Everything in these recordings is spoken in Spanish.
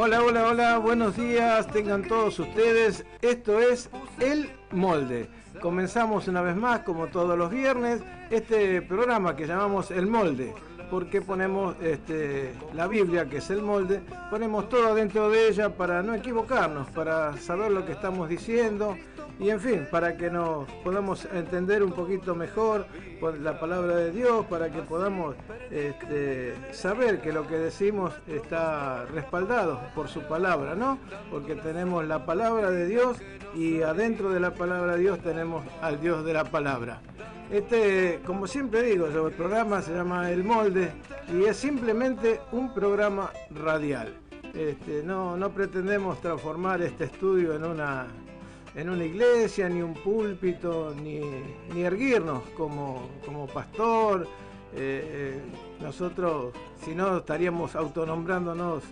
Hola, hola, hola, buenos días, tengan todos ustedes. Esto es El Molde. Comenzamos una vez más, como todos los viernes, este programa que llamamos El Molde. Porque ponemos la Biblia, que es el molde, ponemos todo dentro de ella para no equivocarnos, para saber lo que estamos diciendo y en fin, para que nos podamos entender un poquito mejor por la palabra de Dios, para que podamos saber que lo que decimos está respaldado por su palabra, ¿no? Porque tenemos la palabra de Dios y adentro de la palabra de Dios tenemos al Dios de la palabra. Como siempre digo yo, el programa se llama El Molde y es simplemente un programa radial. No pretendemos transformar este estudio en una iglesia, ni un púlpito, ni erguirnos como pastor. Nosotros, si no, estaríamos autonombrándonos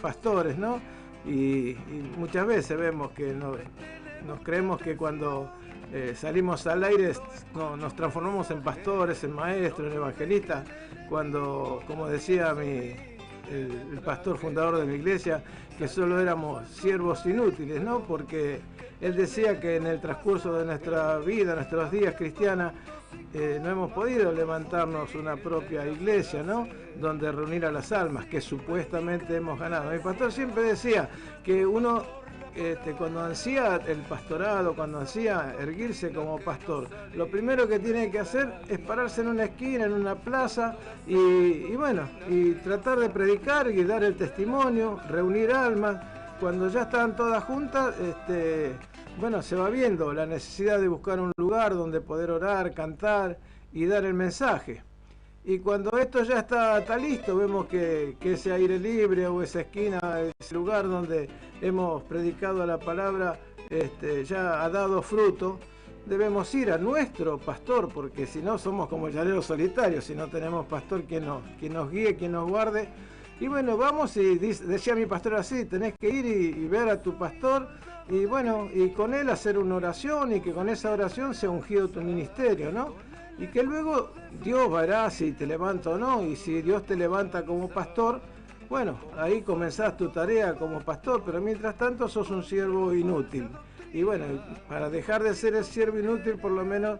pastores, ¿no? Y muchas veces vemos que nos creemos que cuando salimos al aire nos transformamos en pastores, en maestros, en evangelistas, cuando, como decía el pastor fundador de mi iglesia, que solo éramos siervos inútiles, ¿no? Porque él decía que en el transcurso de nuestra vida, nuestros días cristianas, no hemos podido levantarnos una propia iglesia, ¿no? Donde reunir a las almas que supuestamente hemos ganado. Mi pastor siempre decía que uno cuando ansía el pastorado, cuando ansía erguirse como pastor, lo primero que tiene que hacer es pararse en una esquina, en una plaza y tratar de predicar y dar el testimonio, reunir almas. Cuando ya están todas juntas, se va viendo la necesidad de buscar un lugar donde poder orar, cantar y dar el mensaje. Y cuando esto ya está listo, vemos que ese aire libre o esa esquina, ese lugar donde hemos predicado la palabra, ya ha dado fruto, debemos ir a nuestro pastor, porque si no somos como llaneros solitarios, si no tenemos pastor que nos guíe, que nos guarde. Y bueno, vamos y decía mi pastor así, tenés que ir y ver a tu pastor y con él hacer una oración y que con esa oración sea ungido tu ministerio, ¿no? Y que luego Dios verá si te levanta o no, y si Dios te levanta como pastor, bueno, ahí comenzás tu tarea como pastor, pero mientras tanto sos un siervo inútil. Y bueno, para dejar de ser el siervo inútil, por lo menos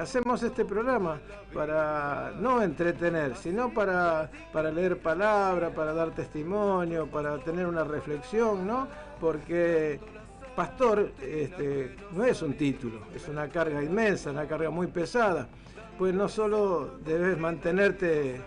hacemos este programa para no entretener, sino para leer palabra, para dar testimonio, para tener una reflexión, ¿no? Porque pastor no es un título, es una carga inmensa, una carga muy pesada, pues no solo debes mantenerte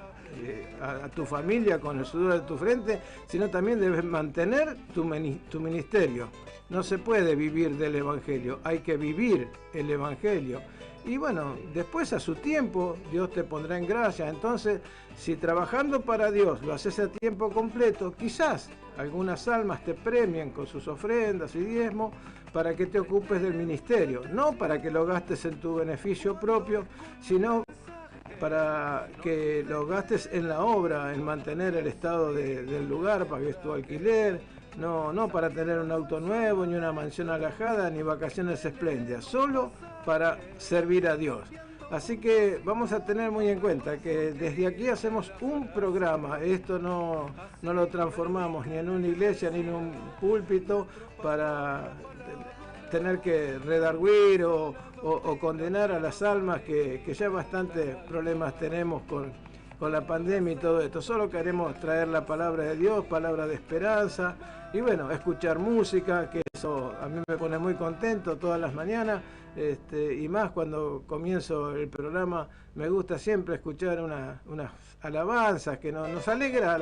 a tu familia con el sudor de tu frente, sino también debes mantener tu ministerio. No se puede vivir del Evangelio, hay que vivir el Evangelio. Y bueno, después a su tiempo Dios te pondrá en gracia. Entonces, si trabajando para Dios lo haces a tiempo completo, quizás algunas almas te premien con sus ofrendas y diezmos para que te ocupes del ministerio. No para que lo gastes en tu beneficio propio, sino para que lo gastes en la obra, en mantener el estado del lugar, pagues tu alquiler, no para tener un auto nuevo, ni una mansión alhajada, ni vacaciones espléndidas, solo para servir a Dios. Así que vamos a tener muy en cuenta que desde aquí hacemos un programa, esto no lo transformamos ni en una iglesia ni en un púlpito para tener que redarguir o condenar a las almas que ya bastantes problemas tenemos con la pandemia y todo esto. Solo queremos traer la palabra de Dios, palabra de esperanza y escuchar música, que eso a mí me pone muy contento todas las mañanas, y más cuando comienzo el programa me gusta siempre escuchar unas alabanzas que nos alegra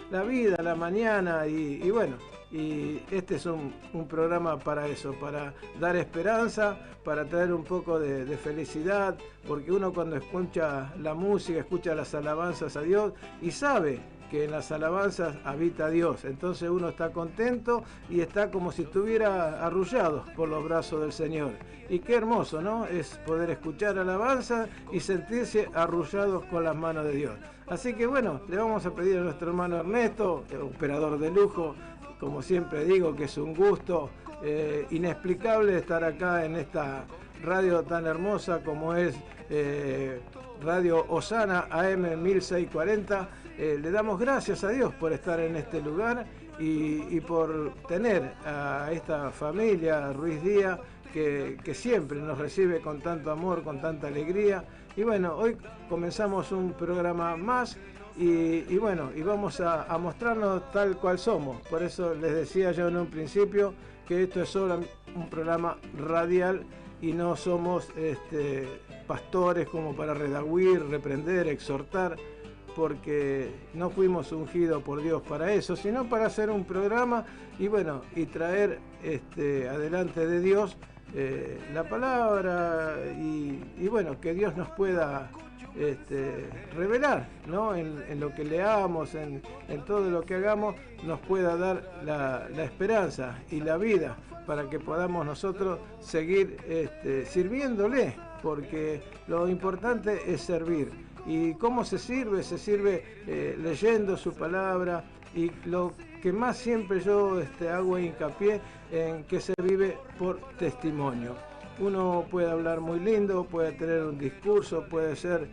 la vida, la mañana y este es un programa para eso, para dar esperanza, para traer un poco de felicidad, porque uno cuando escucha la música, escucha las alabanzas a Dios y sabe que en las alabanzas habita Dios, entonces uno está contento y está como si estuviera arrullado por los brazos del Señor. Y qué hermoso, ¿no? Es poder escuchar alabanza y sentirse arrullados con las manos de Dios. Así que le vamos a pedir a nuestro hermano Ernesto, operador de lujo, como siempre digo, que es un gusto inexplicable estar acá en esta radio tan hermosa como es Radio Osana AM 1640. Le damos gracias a Dios por estar en este lugar y por tener a esta familia Ruiz Díaz que siempre nos recibe con tanto amor, con tanta alegría. Y bueno, hoy comenzamos un programa más y bueno, y vamos a mostrarnos tal cual somos. Por eso les decía yo en un principio que esto es solo un programa radial y no somos pastores como para redaguir, reprender, exhortar, porque no fuimos ungidos por Dios para eso, sino para hacer un programa y bueno, y traer adelante de Dios la palabra y bueno, que Dios nos pueda revelar, ¿no? En lo que leamos, en todo lo que hagamos, nos pueda dar la esperanza y la vida para que podamos nosotros seguir sirviéndole, porque lo importante es servir. ¿Y cómo se sirve? Se sirve leyendo su palabra, y lo que más siempre yo hago hincapié en que se vive por testimonio. Uno puede hablar muy lindo, puede tener un discurso, puede ser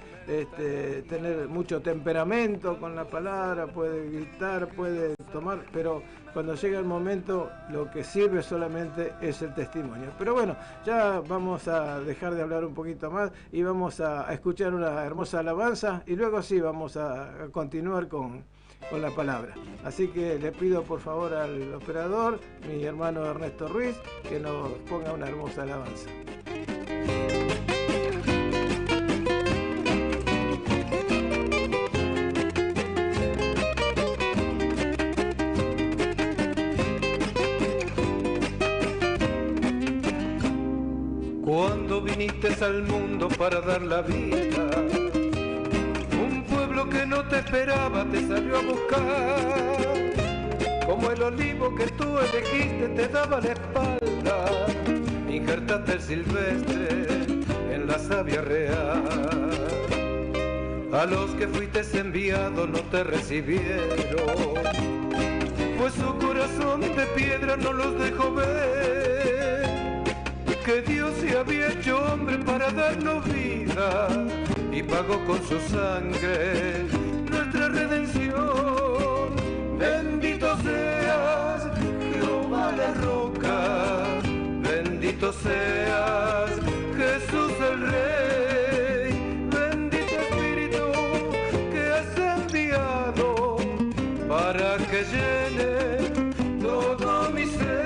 tener mucho temperamento con la palabra, puede gritar, puede tomar, pero cuando llega el momento lo que sirve solamente es el testimonio. Pero bueno, ya vamos a dejar de hablar un poquito más y vamos a escuchar una hermosa alabanza y luego sí vamos a continuar con la palabra. Así que le pido por favor al operador, mi hermano Ernesto Ruiz, que nos ponga una hermosa alabanza. Cuando viniste al mundo para dar la vida, que no te esperaba te salió a buscar, como el olivo que tú elegiste te daba la espalda, injertaste el silvestre en la savia real. A los que fuiste enviado no te recibieron, pues su corazón de piedra no los dejó ver, que Dios se había hecho hombre para darnos vida y pagó con su sangre nuestra redención. Bendito seas, Jehová la roca, bendito seas, Jesús el Rey, bendito Espíritu que has enviado para que llene todo mi ser.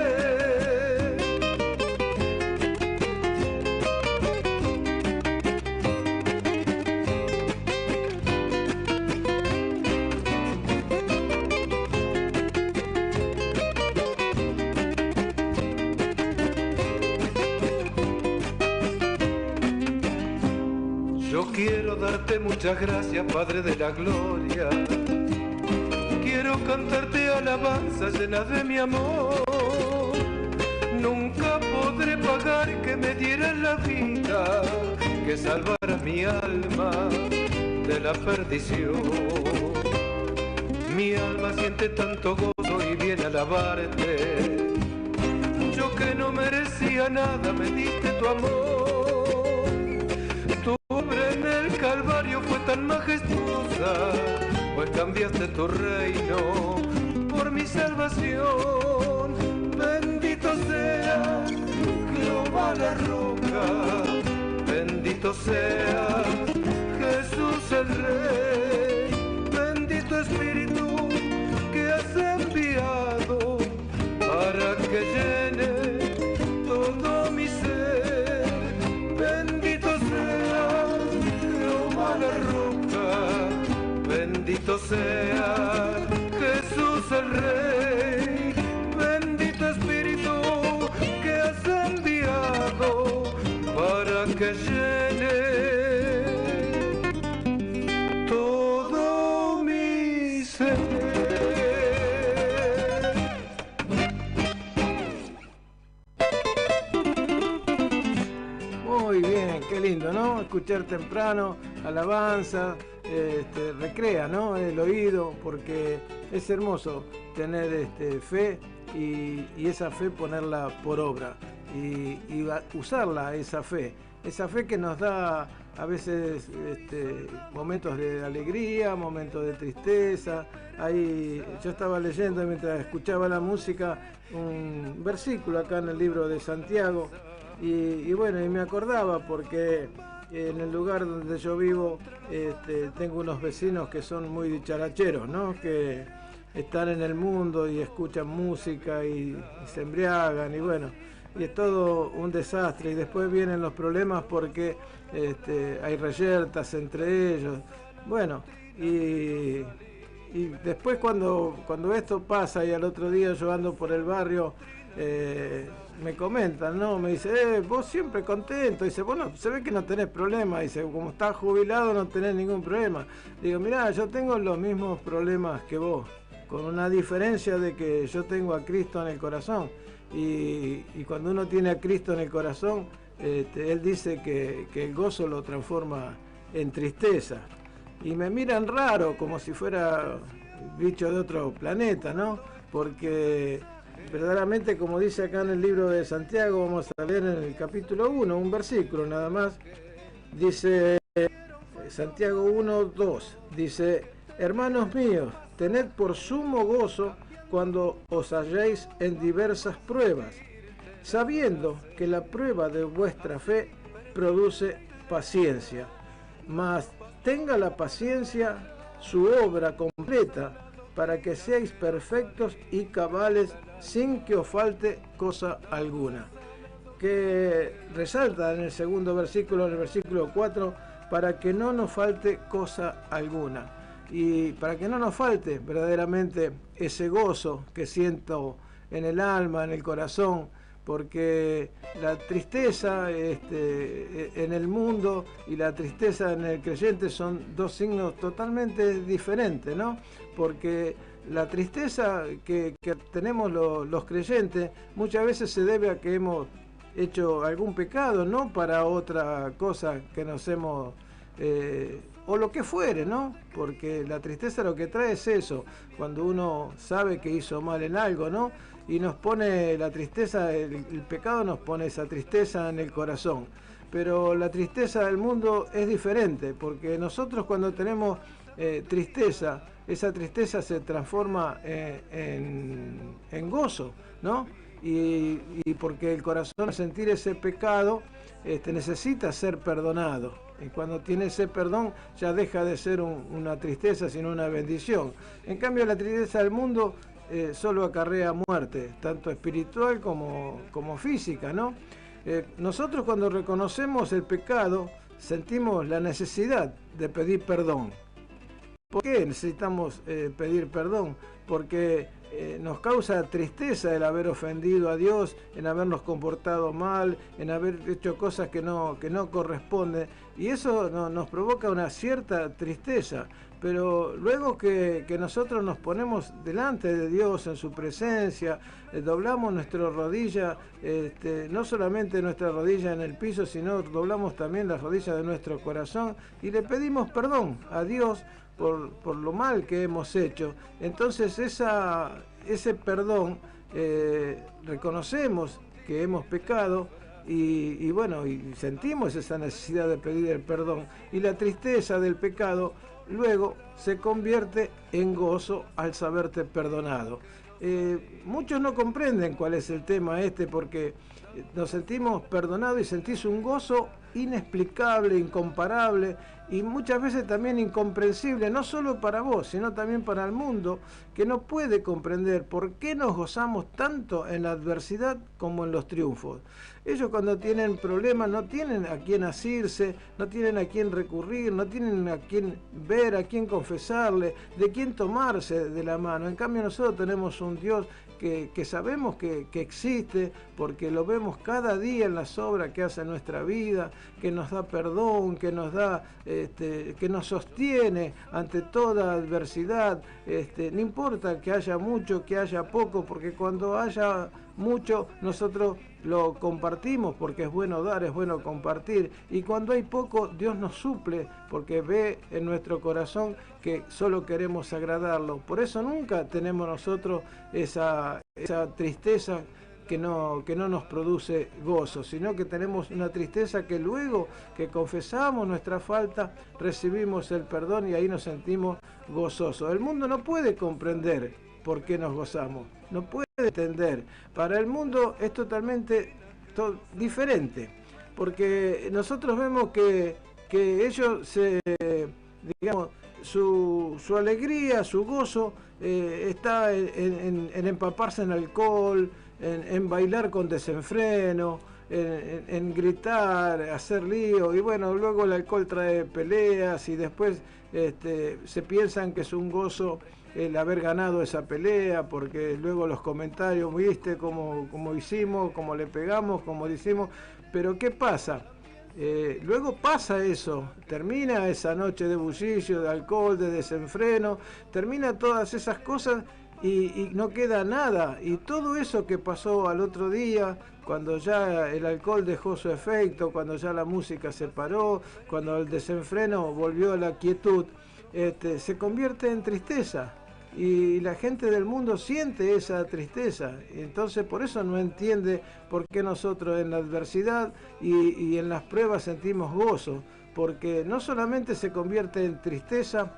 Quiero darte muchas gracias, Padre de la gloria. Quiero cantarte alabanzas llenas de mi amor. Nunca podré pagar que me dieras la vida, que salvara mi alma de la perdición. Mi alma siente tanto gozo y viene a alabarte. Yo que no merecía nada, me diste tu amor. En el Calvario fue tan majestuosa, pues cambiaste tu reino por mi salvación. Bendito sea Jehová la roca, bendito sea Jesús el Rey, bendito Espíritu que has enviado para que llene todo mi ser. Bendito sea la roca, bendito sea Jesús el Rey, bendito Espíritu que has enviado para que llene todo mi ser. Muy bien, qué lindo, ¿no? Escuchar temprano, alabanza, recrea, ¿no? El oído, porque es hermoso tener fe y esa fe ponerla por obra y usarla, esa fe que nos da a veces momentos de alegría, momentos de tristeza. Ahí yo estaba leyendo mientras escuchaba la música un versículo acá en el libro de Santiago y bueno, y me acordaba porque en el lugar donde yo vivo tengo unos vecinos que son muy dicharacheros, ¿no? Que están en el mundo y escuchan música y se embriagan y bueno, y es todo un desastre y después vienen los problemas porque hay reyertas entre ellos. Bueno, y después cuando esto pasa y al otro día yo ando por el barrio, me comentan, ¿no? Me dice, vos siempre contento. Dice, bueno, se ve que no tenés problema. Dice, como estás jubilado no tenés ningún problema. Digo, mirá, yo tengo los mismos problemas que vos, con una diferencia de que yo tengo a Cristo en el corazón. Y cuando uno tiene a Cristo en el corazón, él dice que el gozo lo transforma en tristeza. Y me miran raro, como si fuera bicho de otro planeta, ¿no? Porque verdaderamente, como dice acá en el libro de Santiago, vamos a leer en el capítulo 1, un versículo nada más, dice Santiago 1:2, dice, hermanos míos, tened por sumo gozo cuando os halléis en diversas pruebas, sabiendo que la prueba de vuestra fe produce paciencia, mas tenga la paciencia su obra completa, para que seáis perfectos y cabales sin que os falte cosa alguna. Que resalta en el segundo versículo, en el versículo 4, para que no nos falte cosa alguna. Y para que no nos falte verdaderamente ese gozo que siento en el alma, en el corazón, porque la tristeza en el mundo y la tristeza en el creyente son dos signos totalmente diferentes, ¿no? Porque la tristeza que tenemos los creyentes muchas veces se debe a que hemos hecho algún pecado, no para otra cosa que nos hemos... o lo que fuere, ¿no? Porque la tristeza lo que trae es eso, cuando uno sabe que hizo mal en algo, ¿no? Y nos pone la tristeza, el pecado nos pone esa tristeza en el corazón. Pero la tristeza del mundo es diferente, porque nosotros cuando tenemos tristeza, esa tristeza se transforma en gozo, ¿no? Y porque el corazón al sentir ese pecado necesita ser perdonado. Y cuando tiene ese perdón ya deja de ser una tristeza, sino una bendición. En cambio la tristeza del mundo solo acarrea muerte, tanto espiritual como física, ¿no? Nosotros cuando reconocemos el pecado sentimos la necesidad de pedir perdón. ¿Por qué necesitamos pedir perdón? Porque nos causa tristeza el haber ofendido a Dios, en habernos comportado mal, en haber hecho cosas que no corresponden, y eso nos provoca una cierta tristeza. Pero luego que nosotros nos ponemos delante de Dios en su presencia, doblamos nuestra rodilla, no solamente nuestra rodilla en el piso, sino doblamos también las rodillas de nuestro corazón y le pedimos perdón a Dios por lo mal que hemos hecho. Entonces ese perdón, reconocemos que hemos pecado y bueno, y sentimos esa necesidad de pedir el perdón, y la tristeza del pecado luego se convierte en gozo al saberte perdonado. Muchos no comprenden cuál es el tema porque nos sentimos perdonados y sentís un gozo inexplicable, incomparable y muchas veces también incomprensible, no solo para vos, sino también para el mundo, que no puede comprender por qué nos gozamos tanto en la adversidad como en los triunfos. Ellos cuando tienen problemas no tienen a quién asirse, no tienen a quién recurrir, no tienen a quién ver, a quién confesarle, de quién tomarse de la mano. En cambio nosotros tenemos un Dios que sabemos que existe, porque lo vemos cada día en las obras que hace en nuestra vida, que nos da perdón, que nos da, que nos sostiene ante toda adversidad. No importa que haya mucho, que haya poco, porque cuando haya mucho nosotros lo compartimos, porque es bueno dar, es bueno compartir, y cuando hay poco Dios nos suple, porque ve en nuestro corazón que solo queremos agradarlo. Por eso nunca tenemos nosotros esa tristeza que no nos produce gozo, sino que tenemos una tristeza que luego que confesamos nuestra falta, recibimos el perdón y ahí nos sentimos gozosos. El mundo no puede comprender por qué nos gozamos, no puede entender. Para el mundo es totalmente diferente, porque nosotros vemos que ellos digamos, su alegría, su gozo está en empaparse en alcohol, en bailar con desenfreno, en gritar, hacer lío, y bueno, luego el alcohol trae peleas y después se piensan que es un gozo el haber ganado esa pelea, porque luego los comentarios, viste cómo hicimos, cómo le pegamos, cómo decimos, pero ¿qué pasa? Luego pasa eso, termina esa noche de bullicio, de alcohol, de desenfreno, termina todas esas cosas y no queda nada. Y todo eso que pasó al otro día, cuando ya el alcohol dejó su efecto, cuando ya la música se paró, cuando el desenfreno volvió a la quietud, se convierte en tristeza. Y la gente del mundo siente esa tristeza, entonces por eso no entiende por qué nosotros en la adversidad y en las pruebas sentimos gozo, porque no solamente se convierte en tristeza,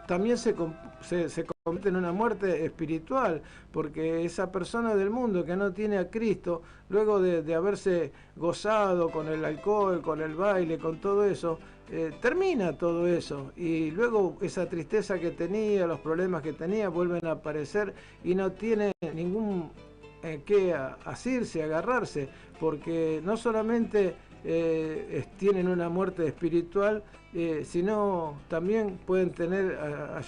también se convierte en una muerte espiritual, porque esa persona del mundo que no tiene a Cristo, luego de haberse gozado con el alcohol, con el baile, con todo eso, termina todo eso y luego esa tristeza que tenía, los problemas que tenía vuelven a aparecer y no tiene ningún que asirse, agarrarse, porque no solamente tienen una muerte espiritual, sino también pueden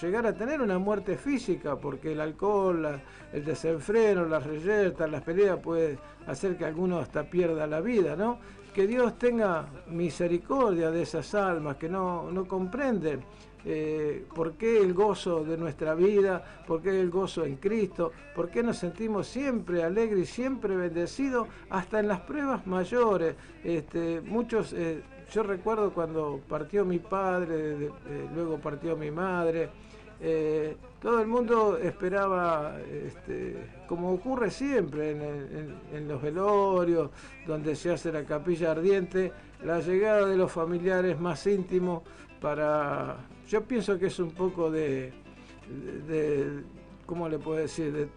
llegar a tener una muerte física, porque el alcohol, el desenfreno, las reyertas, las peleas puede hacer que alguno hasta pierda la vida, ¿no? Que Dios tenga misericordia de esas almas que no comprenden por qué el gozo de nuestra vida, por qué el gozo en Cristo, por qué nos sentimos siempre alegres y siempre bendecidos, hasta en las pruebas mayores. Muchos, yo recuerdo cuando partió mi padre, luego partió mi madre, todo el mundo esperaba, como ocurre siempre en los velorios, donde se hace la capilla ardiente, la llegada de los familiares más íntimos yo pienso que es un poco ¿cómo le puedo decir?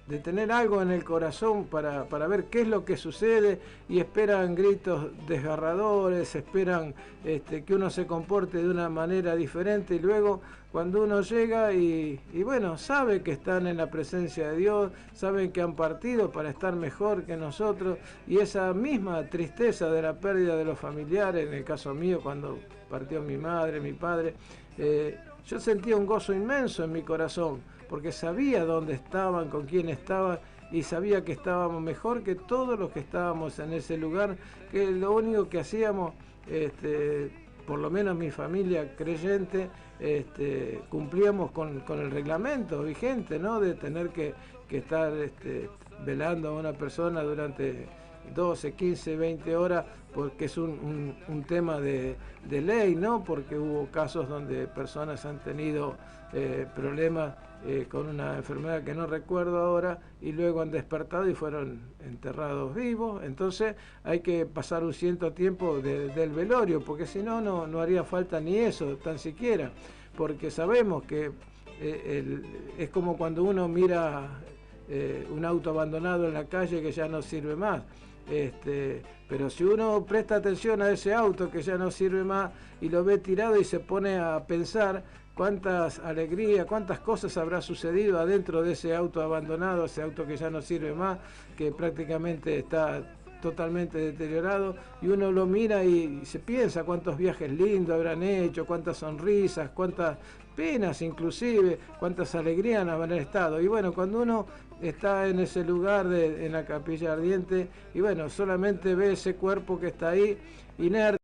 De tener algo en el corazón para ver qué es lo que sucede, y esperan gritos desgarradores, esperan que uno se comporte de una manera diferente, y luego cuando uno llega y bueno, sabe que están en la presencia de Dios, saben que han partido para estar mejor que nosotros, y esa misma tristeza de la pérdida de los familiares, en el caso mío cuando partió mi madre, mi padre, yo sentía un gozo inmenso en mi corazón, porque sabía dónde estaban, con quién estaban, y sabía que estábamos mejor que todos los que estábamos en ese lugar, que lo único que hacíamos, por lo menos mi familia creyente, cumplíamos con el reglamento vigente, ¿no? De tener que estar velando a una persona durante 12, 15, 20 horas, porque es un tema de ley, ¿no? Porque hubo casos donde personas han tenido problemas con una enfermedad que no recuerdo ahora, y luego han despertado y fueron enterrados vivos. Entonces hay que pasar un cierto tiempo del velorio, porque si no, no haría falta ni eso, tan siquiera, porque sabemos que es como cuando uno mira un auto abandonado en la calle que ya no sirve más. Pero si uno presta atención a ese auto que ya no sirve más y lo ve tirado y se pone a pensar cuántas alegrías, cuántas cosas habrá sucedido adentro de ese auto abandonado, ese auto que ya no sirve más, que prácticamente está totalmente deteriorado, y uno lo mira y se piensa cuántos viajes lindos habrán hecho, cuántas sonrisas, cuántas penas inclusive, cuántas alegrías habrán estado. Y bueno, cuando uno está en ese lugar en la capilla ardiente, y bueno, solamente ve ese cuerpo que está ahí, inerte,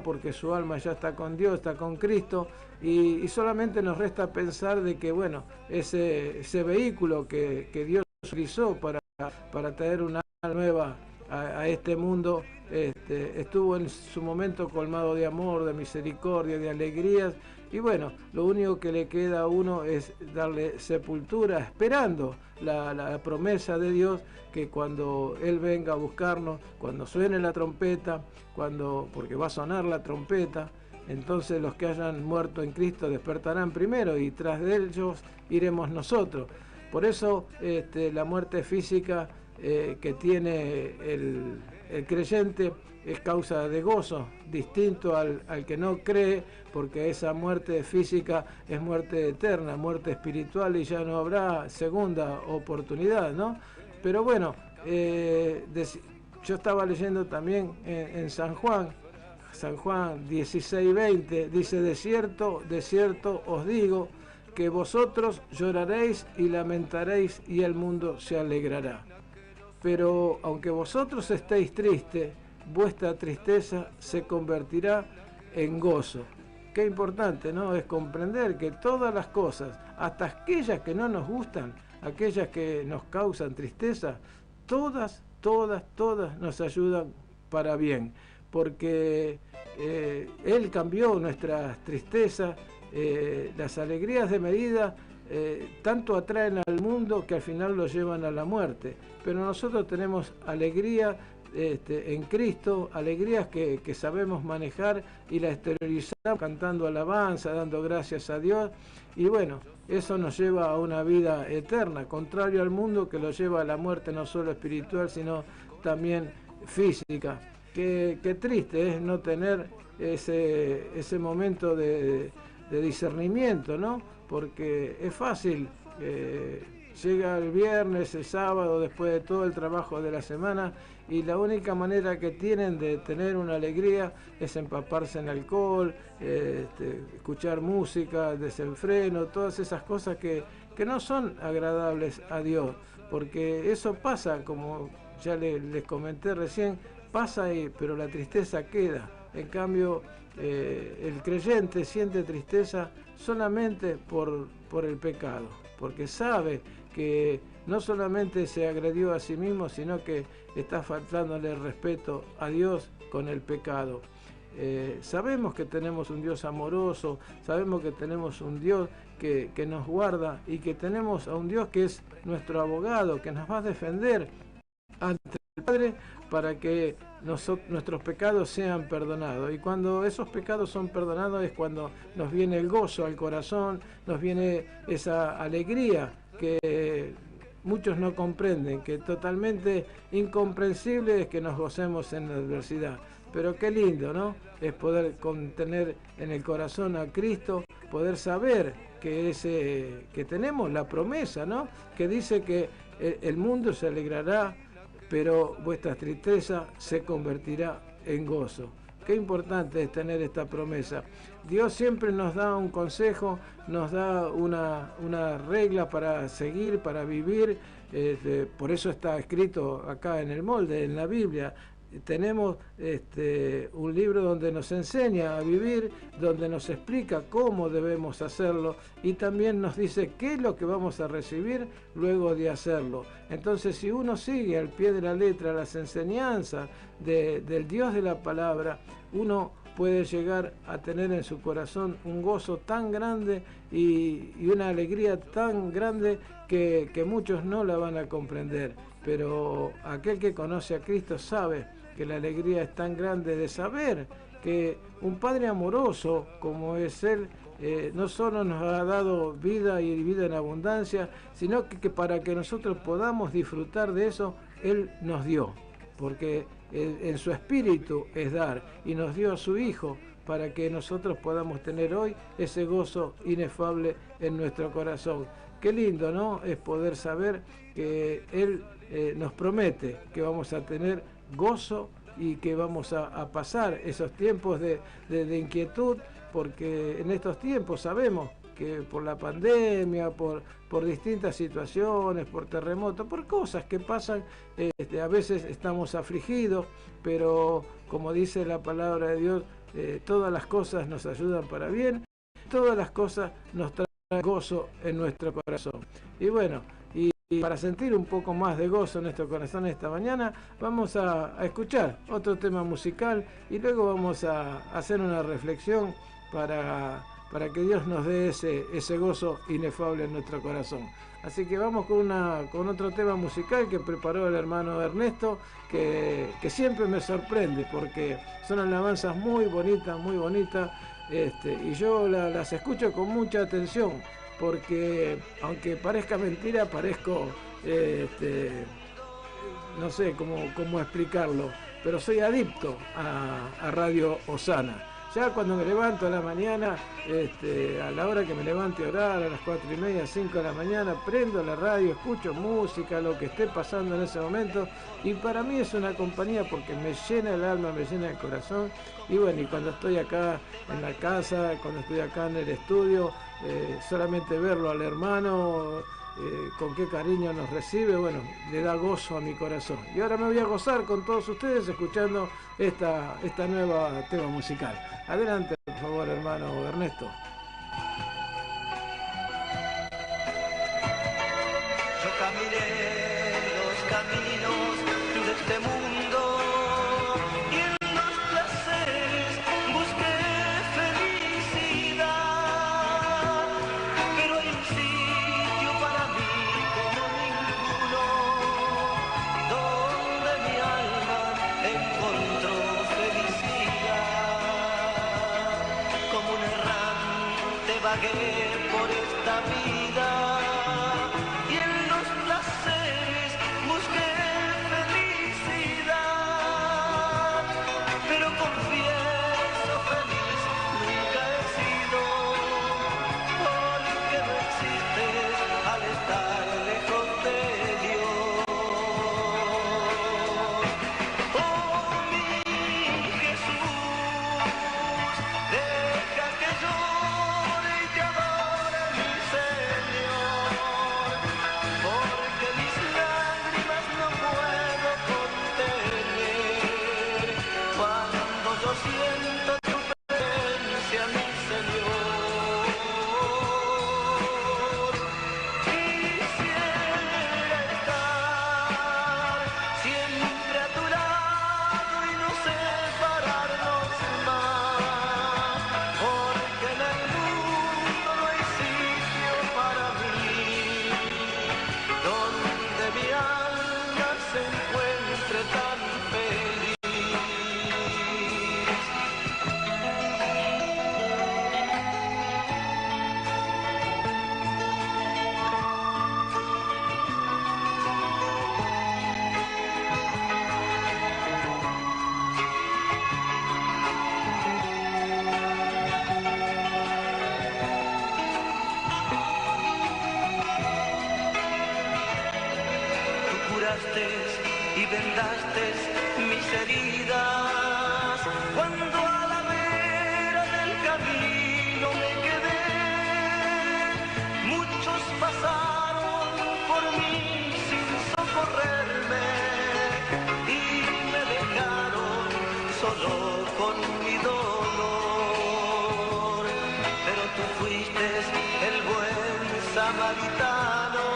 porque su alma ya está con Dios, está con Cristo, y solamente nos resta pensar de que, bueno, ese vehículo que Dios utilizó para traer una alma nueva a este mundo, estuvo en su momento colmado de amor, de misericordia, de alegrías, Y bueno, lo único que le queda a uno es darle sepultura, esperando la promesa de Dios, que cuando Él venga a buscarnos, cuando suene la trompeta, porque va a sonar la trompeta, entonces los que hayan muerto en Cristo despertarán primero y tras de ellos iremos nosotros. Por eso la muerte física que tiene el creyente es causa de gozo, distinto al que no cree, porque esa muerte física es muerte eterna, muerte espiritual, y ya no habrá segunda oportunidad, ¿no? Pero bueno, yo estaba leyendo también en San Juan 16:20, dice: de cierto os digo, que vosotros lloraréis y lamentaréis, y el mundo se alegrará. Pero aunque vosotros estéis tristes, vuestra tristeza se convertirá en gozo. Qué importante, ¿no? Es comprender que todas las cosas, hasta aquellas que no nos gustan, aquellas que nos causan tristeza, todas nos ayudan para bien, porque Él cambió nuestras tristezas. Las alegrías de medida tanto atraen al mundo que al final lo llevan a la muerte, pero nosotros tenemos alegría en Cristo, alegrías que sabemos manejar y la exteriorizamos cantando alabanza, dando gracias a Dios, y bueno, eso nos lleva a una vida eterna, contrario al mundo que lo lleva a la muerte no solo espiritual sino también física. Qué triste es no tener ese momento de discernimiento, ¿no? Porque es fácil, llega el viernes, el sábado, después de todo el trabajo de la semana, y la única manera que tienen de tener una alegría es empaparse en alcohol, escuchar música, desenfreno, todas esas cosas que no son agradables a Dios, porque eso pasa, como ya les comenté recién, pasa ahí, pero la tristeza queda. En cambio, el creyente siente tristeza solamente por el pecado, porque sabe que no solamente se agredió a sí mismo, sino que está faltándole el respeto a Dios con el pecado. Sabemos que tenemos un Dios amoroso, sabemos que tenemos un Dios que nos guarda, y que tenemos a un Dios que es nuestro abogado, que nos va a defender ante el Padre para que nuestros pecados sean perdonados. Y cuando esos pecados son perdonados es cuando nos viene el gozo al corazón, nos viene esa alegría que muchos no comprenden, que totalmente incomprensible es que nos gocemos en la adversidad. Pero qué lindo, ¿no? Es poder contener en el corazón a Cristo, poder saber que tenemos la promesa, ¿no? Que dice que el mundo se alegrará, pero vuestra tristeza se convertirá en gozo. Qué importante es tener esta promesa. Dios siempre nos da un consejo, nos da una regla para seguir, para vivir. Por eso está escrito acá en el molde, en la Biblia. Tenemos un libro donde nos enseña a vivir, donde nos explica cómo debemos hacerlo, y también nos dice qué es lo que vamos a recibir luego de hacerlo. Entonces, si uno sigue al pie de la letra las enseñanzas del Dios de la palabra, uno puede llegar a tener en su corazón un gozo tan grande y una alegría tan grande que muchos no la van a comprender. Pero aquel que conoce a Cristo sabe que la alegría es tan grande de saber que un Padre amoroso como es Él, no solo nos ha dado vida y vida en abundancia, sino que para que nosotros podamos disfrutar de eso, Él nos dio, porque en su espíritu es dar, y nos dio a su Hijo para que nosotros podamos tener hoy ese gozo inefable en nuestro corazón. Qué lindo, ¿no? Es poder saber que Él nos promete que vamos a tener gozo y que vamos a pasar esos tiempos de inquietud, porque en estos tiempos sabemos que por la pandemia, por distintas situaciones, por terremotos, por cosas que pasan, a veces estamos afligidos, pero como dice la palabra de Dios, todas las cosas nos ayudan para bien, todas las cosas nos traen gozo en nuestro corazón. Y bueno, y para sentir un poco más de gozo en nuestro corazón esta mañana, vamos a escuchar otro tema musical, y luego vamos a hacer una reflexión para para que Dios nos dé ese gozo inefable en nuestro corazón. Así que vamos con otro tema musical que preparó el hermano Ernesto, que siempre me sorprende porque son alabanzas muy bonitas, y yo las escucho con mucha atención, porque aunque parezca mentira, parezco, no sé cómo explicarlo, pero soy adicto a Radio Osana. Ya cuando me levanto a la mañana, a la hora que me levante a orar, a las 4:30, 5 de la mañana, prendo la radio, escucho música, lo que esté pasando en ese momento, y para mí es una compañía porque me llena el alma, me llena el corazón, y bueno, y cuando estoy acá en la casa, cuando estoy acá en el estudio, solamente verlo al hermano, con qué cariño nos recibe, bueno, le da gozo a mi corazón. Y ahora me voy a gozar con todos ustedes escuchando esta nueva tema musical. Adelante, por favor, hermano Ernesto. Yo caminé los caminos de este mundo y en los placeres busqué felicidad, pero hay un sitio para mí como ninguno, donde mi alma encontró felicidad. Como un errante vagué por esta vida y en los placeres busqué felicidad, pero confieso feliz nunca he sido, porque no existes al estar lejos de Dios. Oh mi Jesús, deja que llore y te adore mi Señor, porque mis lágrimas no puedo contener cuando yo siento tu presencia, mi Señor. Quisiera estar siempre a tu lado y no separarnos más, porque en el mundo no hay sitio para mí donde mi alma se encuentre tan feliz. Tú curaste y vendaste mis heridas cuando a la vera del camino me quedé. Muchos pasaron por mí sin socorrerme y me dejaron solo con mi dolor, pero tú fuiste el buen samaritano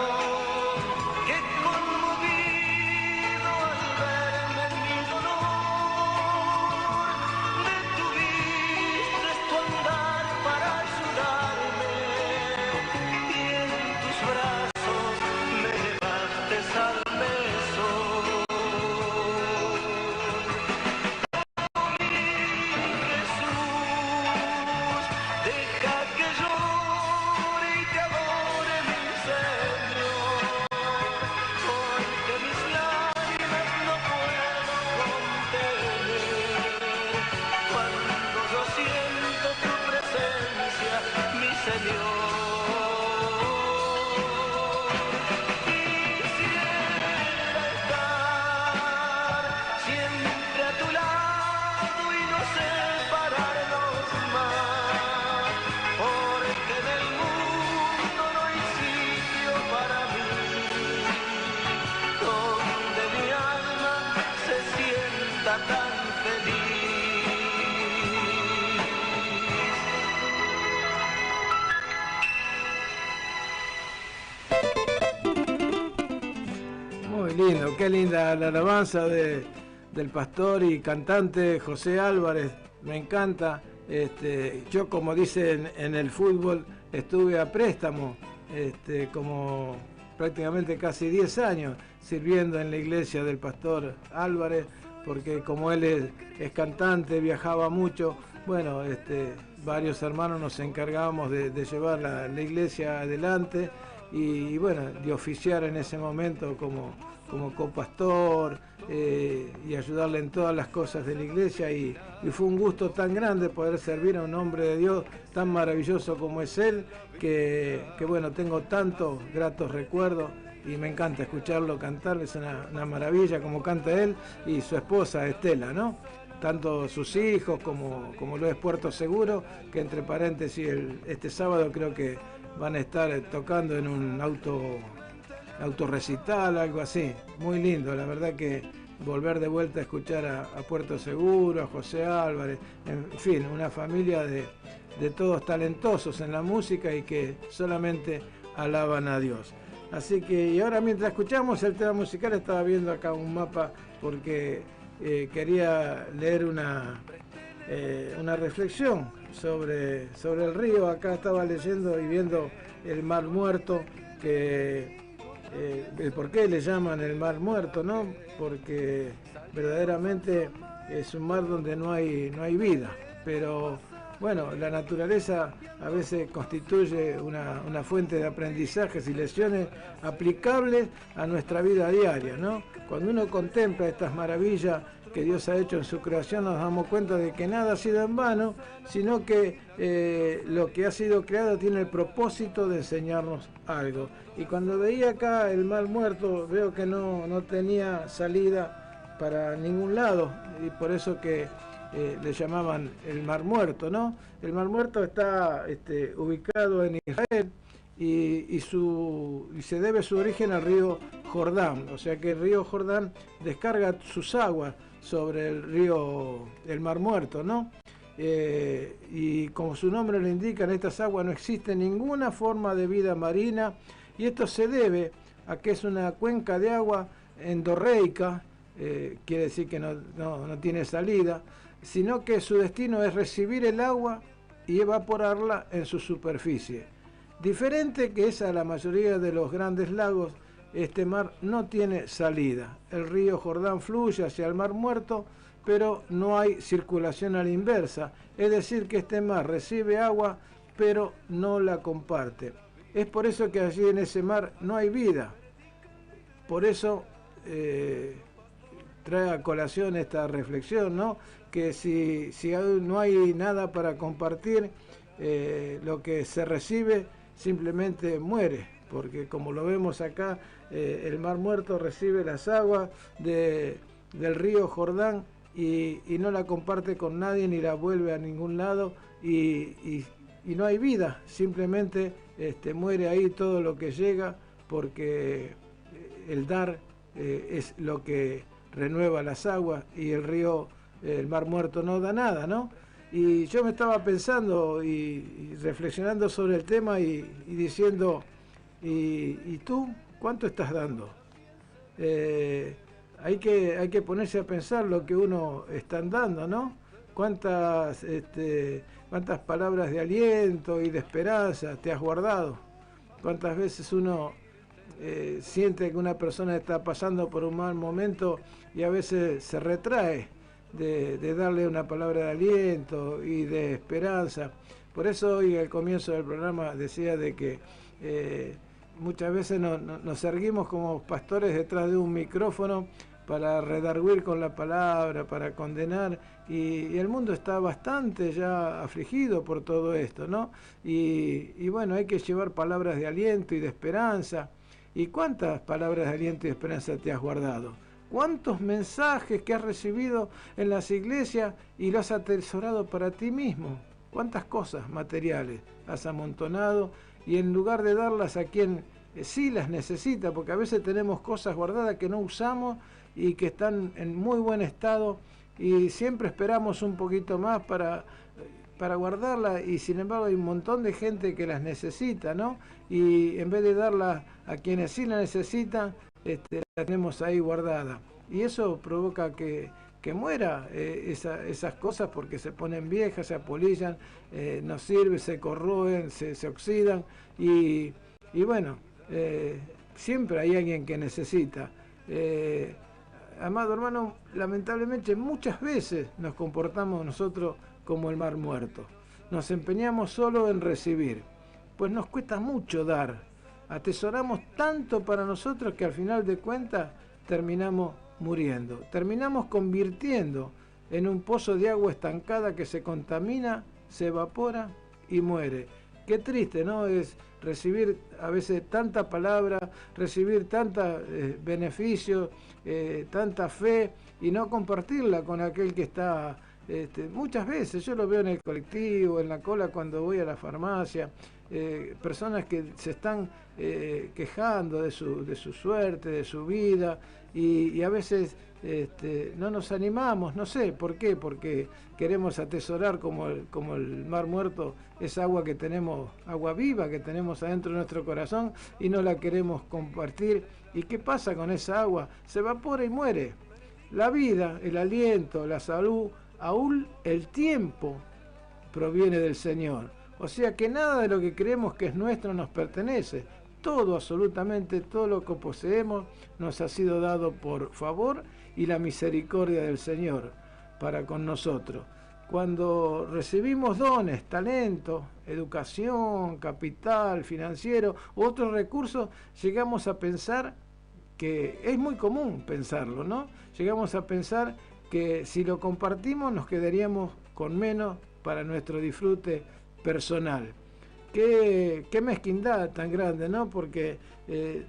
que conmovido al verme en mi dolor, detuviste tu andar para ayudarme y en tus brazos me llevaste al beso. Jesús, deja que llore y te adore mi Señor, porque mis lágrimas no puedo contener cuando yo siento tu presencia, mi Señor. Quisiera estar siempre a tu lado y no separarnos más, porque en el mundo no hay sitio para mí donde mi alma se sienta tan feliz. Muy lindo, qué linda la alabanza del pastor y cantante José Álvarez, me encanta. Yo, como dicen en el fútbol, estuve a préstamo, como prácticamente casi 10 años sirviendo en la iglesia del pastor Álvarez, porque como él es cantante, viajaba mucho, bueno, varios hermanos nos encargábamos de llevar la iglesia adelante y bueno, de oficiar en ese momento como copastor y ayudarle en todas las cosas de la iglesia y fue un gusto tan grande poder servir a un hombre de Dios tan maravilloso como es él, que bueno, tengo tantos gratos recuerdos y me encanta escucharlo cantar, es una maravilla como canta él y su esposa Estela, ¿no? Tanto sus hijos como lo es Puerto Seguro, que entre paréntesis este sábado creo que van a estar tocando en un autorrecital, algo así. Muy lindo, la verdad que volver de vuelta a escuchar a Puerto Seguro, a José Álvarez, en fin, una familia de todos talentosos en la música y que solamente alaban a Dios. Así que, y ahora mientras escuchamos el tema musical, estaba viendo acá un mapa porque quería leer una reflexión sobre el río. Acá estaba leyendo y viendo el Mar Muerto, que el por qué le llaman el Mar Muerto, ¿no? Porque verdaderamente es un mar donde no hay vida, pero bueno, la naturaleza a veces constituye una fuente de aprendizajes y lecciones aplicables a nuestra vida diaria, ¿no? Cuando uno contempla estas maravillas que Dios ha hecho en su creación, nos damos cuenta de que nada ha sido en vano, sino que lo que ha sido creado tiene el propósito de enseñarnos algo. Y cuando veía acá el Mar Muerto, veo que no tenía salida para ningún lado, y por eso que le llamaban el Mar Muerto, ¿no? El Mar Muerto está ubicado en Israel y se debe su origen al río Jordán, o sea que el río Jordán descarga sus aguas sobre el Mar Muerto, ¿no? Y como su nombre lo indica, en estas aguas no existe ninguna forma de vida marina y esto se debe a que es una cuenca de agua endorreica, quiere decir que no tiene salida, sino que su destino es recibir el agua y evaporarla en su superficie. Diferente que es a la mayoría de los grandes lagos, este mar no tiene salida. El río Jordán fluye hacia el Mar Muerto, pero no hay circulación a la inversa. Es decir, que este mar recibe agua, pero no la comparte. Es por eso que allí en ese mar no hay vida. Por eso trae a colación esta reflexión, ¿no? Que si no hay nada para compartir, lo que se recibe simplemente muere, porque como lo vemos acá, el Mar Muerto recibe las aguas del río Jordán y no la comparte con nadie ni la vuelve a ningún lado y no hay vida, simplemente muere ahí todo lo que llega, porque el dar es lo que renueva las aguas y el Mar Muerto no da nada, ¿no? Y yo me estaba pensando y reflexionando sobre el tema y diciendo, ¿y tú cuánto estás dando? Hay que ponerse a pensar lo que uno está dando, ¿no? ¿Cuántas palabras de aliento y de esperanza te has guardado? ¿Cuántas veces uno siente que una persona está pasando por un mal momento y a veces se retrae de darle una palabra de aliento y de esperanza? Por eso hoy al comienzo del programa decía de que muchas veces nos erguimos como pastores detrás de un micrófono para redarguir con la palabra, para condenar, y el mundo está bastante ya afligido por todo esto, ¿no? Y bueno, hay que llevar palabras de aliento y de esperanza. ¿Y cuántas palabras de aliento y de esperanza te has guardado? ¿Cuántos mensajes que has recibido en las iglesias y los has atesorado para ti mismo? ¿Cuántas cosas materiales has amontonado y en lugar de darlas a quien sí las necesita? Porque a veces tenemos cosas guardadas que no usamos y que están en muy buen estado y siempre esperamos un poquito más para guardarlas y sin embargo hay un montón de gente que las necesita, ¿no? Y en vez de darlas a quienes sí las necesitan, la tenemos ahí guardada. Y eso provoca que que muera esas cosas porque se ponen viejas, se apolillan, no sirve, se corroen, se oxidan y bueno, siempre hay alguien que necesita. Amado hermano, lamentablemente muchas veces nos comportamos nosotros como el mar muerto. Nos empeñamos solo en recibir, pues nos cuesta mucho dar. Atesoramos tanto para nosotros que al final de cuentas terminamos muriendo. Terminamos convirtiendo en un pozo de agua estancada que se contamina, se evapora y muere. Qué triste, ¿no? Es recibir a veces tanta palabra, recibir tantos beneficios, tanta fe y no compartirla con aquel que está... muchas veces yo lo veo en el colectivo, en la cola cuando voy a la farmacia, personas que se están quejando de su suerte, de su vida, y a veces no nos animamos, no sé por qué, porque queremos atesorar como el mar muerto esa agua que tenemos, agua viva que tenemos adentro de nuestro corazón y no la queremos compartir. ¿Y qué pasa con esa agua? Se evapora y muere. La vida, el aliento, la salud, aún el tiempo proviene del Señor. O sea que nada de lo que creemos que es nuestro nos pertenece. Todo, absolutamente todo lo que poseemos nos ha sido dado por favor y la misericordia del Señor para con nosotros. Cuando recibimos dones, talento, educación, capital, financiero u otros recursos, llegamos a pensar que es muy común pensarlo, ¿no? Llegamos a pensar que si lo compartimos nos quedaríamos con menos para nuestro disfrute personal. Qué mezquindad tan grande, ¿no? Porque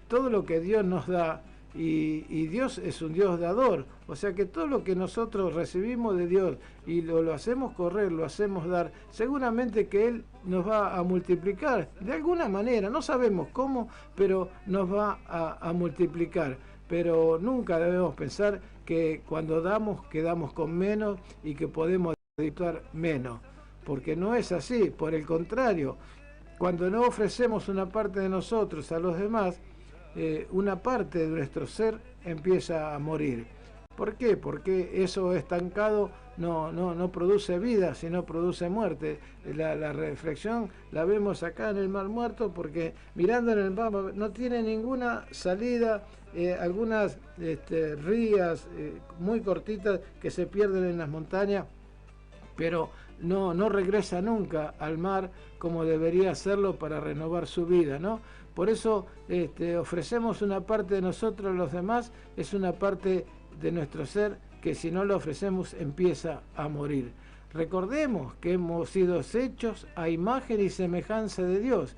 todo lo que Dios nos da, y Dios es un Dios dador, o sea que todo lo que nosotros recibimos de Dios y lo hacemos correr, lo hacemos dar, seguramente que Él nos va a multiplicar, de alguna manera, no sabemos cómo, pero nos va a multiplicar. Pero nunca debemos pensar que cuando damos quedamos con menos y que podemos disfrutar menos, porque no es así, por el contrario, cuando no ofrecemos una parte de nosotros a los demás, una parte de nuestro ser empieza a morir. ¿Por qué? Porque eso estancado no produce vida, sino produce muerte. La reflexión la vemos acá en el mar muerto porque mirando en el mar no tiene ninguna salida, algunas rías muy cortitas que se pierden en las montañas, pero no regresa nunca al mar como debería hacerlo para renovar su vida, ¿no? Por eso ofrecemos una parte de nosotros a los demás, es una parte de nuestro ser que si no lo ofrecemos empieza a morir. Recordemos que hemos sido hechos a imagen y semejanza de Dios,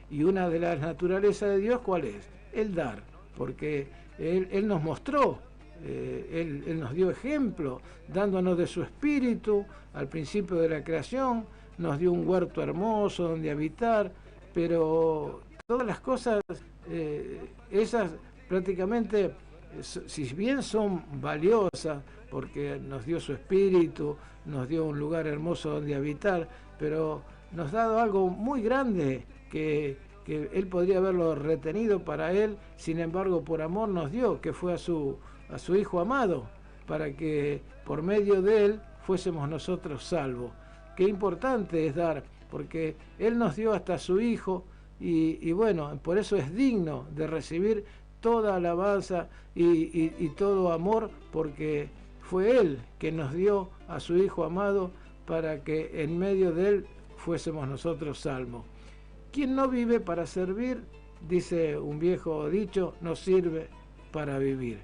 y una de las naturalezas de Dios, ¿cuál es? El dar, porque Él nos mostró, Él nos dio ejemplo, dándonos de su espíritu al principio de la creación, nos dio un huerto hermoso donde habitar, pero todas las cosas, esas prácticamente, si bien son valiosas, porque nos dio su espíritu, nos dio un lugar hermoso donde habitar, pero nos ha dado algo muy grande que Él podría haberlo retenido para Él, sin embargo por amor nos dio, que fue a su Hijo amado, para que por medio de Él fuésemos nosotros salvos. Qué importante es dar, porque Él nos dio hasta su Hijo, y bueno, por eso es digno de recibir toda alabanza y todo amor, porque fue Él que nos dio a su Hijo amado para que en medio de Él fuésemos nosotros salvos. Quien no vive para servir, dice un viejo dicho, no sirve para vivir.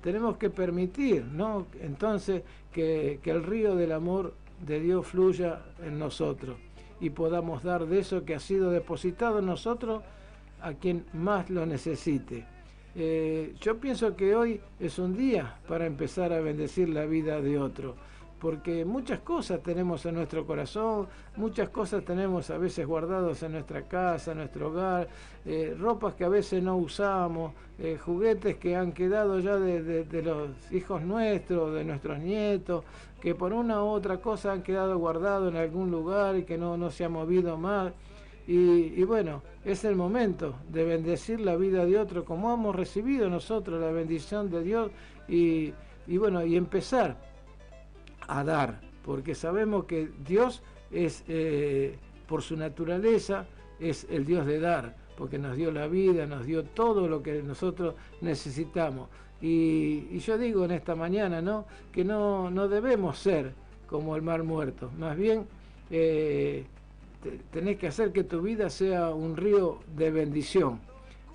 Tenemos que permitir, ¿no? Entonces que el río del amor de Dios fluya en nosotros y podamos dar de eso que ha sido depositado en nosotros a quien más lo necesite. Yo pienso que hoy es un día para empezar a bendecir la vida de otro, porque muchas cosas tenemos en nuestro corazón, muchas cosas tenemos a veces guardados en nuestra casa, en nuestro hogar, ropas que a veces no usamos, juguetes que han quedado ya de los hijos nuestros, de nuestros nietos, que por una u otra cosa han quedado guardados en algún lugar y que no se ha movido más. Y bueno, es el momento de bendecir la vida de otro como hemos recibido nosotros la bendición de Dios y bueno, y empezar a dar, porque sabemos que Dios es, por su naturaleza, es el Dios de dar, porque nos dio la vida, nos dio todo lo que nosotros necesitamos. Y yo digo en esta mañana, ¿no?, que no debemos ser como el mar muerto, más bien tenés que hacer que tu vida sea un río de bendición.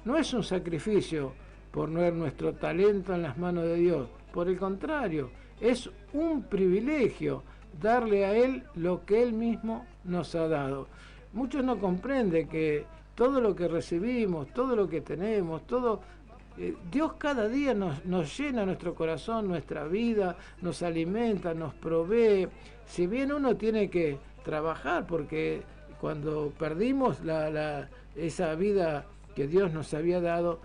No es un sacrificio poner nuestro talento en las manos de Dios, por el contrario, es un privilegio darle a Él lo que Él mismo nos ha dado. Muchos no comprenden que todo lo que recibimos, todo lo que tenemos, todo, Dios cada día nos llena nuestro corazón, nuestra vida, nos alimenta, nos provee. Si bien uno tiene que trabajar, porque cuando perdimos esa vida que Dios nos había dado,